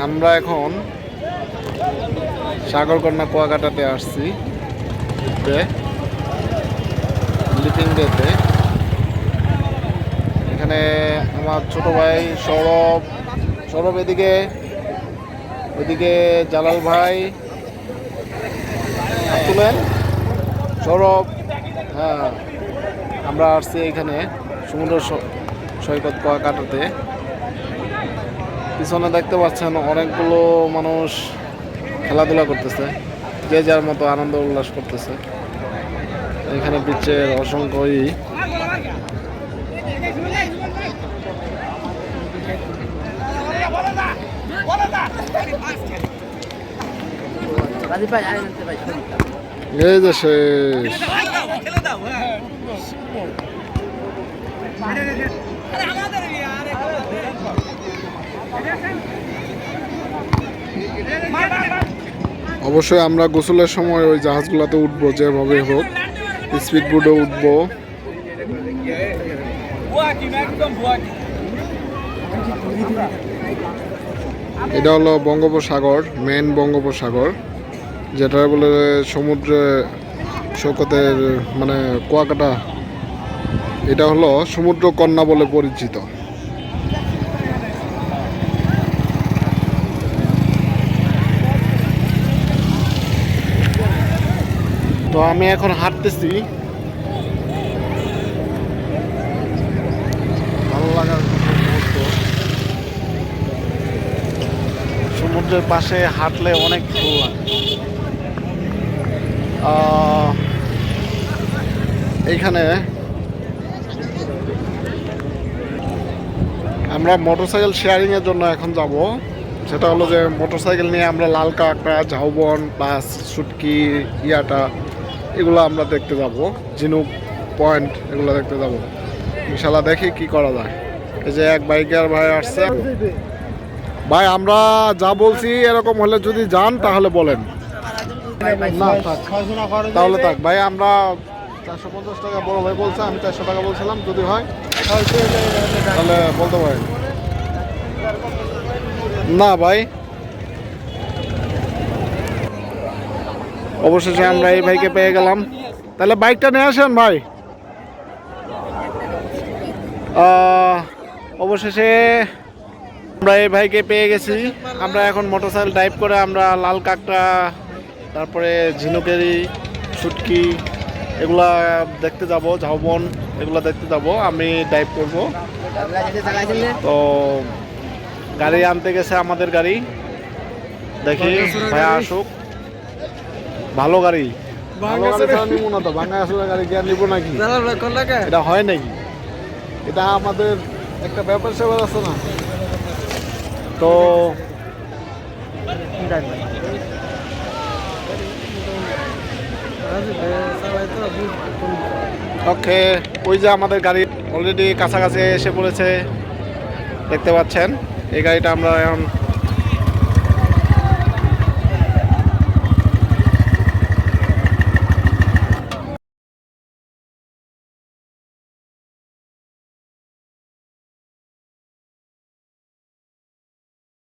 আমরা এখন সাগরকন্যা কুয়াকাটাতে আসছি লিপিং ডেতে। এখানে আমার ছোট ভাই সৌরভ এদিকে, ওইদিকে জালাল ভাই তুলেন, সৌরভ। হ্যাঁ, আমরা আসছি এখানে সমুদ্র সৈকত কুয়াকাটাতে। পিছনে দেখতে পাচ্ছেন অনেকগুলো মানুষ খেলাধুলা করতেছে, যে যার মতো আনন্দ উল্লাস করতেছে। এখানে বিচের অসংখ্যই এই যে শেষ। অবশ্যই আমরা গোসলের সময় ওই জাহাজগুলোতে উঠবো, যেভাবে হোক স্পিড বোটে উঠবো। এটা হলো বঙ্গোপসাগর, মেন বঙ্গোপসাগর, যেটা বলে সমুদ্রে সৈকতের মানে কুয়াকাটা। এটা হলো সমুদ্র কন্যা বলে পরিচিত। তো আমি এখন হাঁটতেছি, ভালো লাগার মুহূর্ত। সমুদ্রের পাশে হাঁটলে অনেক ভালো লাগে। এইখানে আমরা মোটরসাইকেল শেয়ারিং এর জন্য এখন যাব। সেটা হলো যে মোটরসাইকেল নিয়ে আমরা লাল কাঁকড়া, ঝাউবন প্লাস শুটকি, ইয়াটা, এগুলো আমরা দেখতে যাব। ঝিনুক পয়েন্ট এগুলো দেখতে যাব। ইনশাল্লাহ দেখি কি করা যায়। এই যে এক বাইকার ভাই আসছে। ভাই আমরা যা বলছি এরকম হলে যদি যান তাহলে বলেন। না তাহলে থাক ভাই। আমরা 450 টাকা বড় ভাই বলছে, আমি 400 টাকা বলছিলাম। যদি হয় তাহলে বলতে পারেন। না ভাই, অবশেষে আমরা এই ভাইকে পেয়ে গেলাম। তাহলে বাইকটা নিয়ে আসেন ভাই। অবশেষে আমরা এই ভাইকে পেয়ে গেছি। আমরা এখন মোটরসাইকেল ড্রাইভ করে আমরা লাল কাঁকড়া, তারপরে ঝিনুকেরি, শুটকি এগুলা দেখতে যাব, ঝাউবন এগুলা দেখতে যাব। আমি ড্রাইভ করব। তো গাড়ি আনতে গেছে আমাদের গাড়ি। দেখি ভাইয়া আসুক। ভালো গাড়ি, ভালো গাড়ি ছাড়া নিব না তো। ভাঙা আসলে গাড়ি কি আর নিব নাকি? এটা হয় নাকি? এটা আমাদের একটা ব্যাপার স্যাপার আছে না। তো ওকে, ওই যে আমাদের গাড়ি অলরেডি কাছাকাছি এসে পড়েছে, দেখতে পাচ্ছেন। এই গাড়িটা আমরা এখন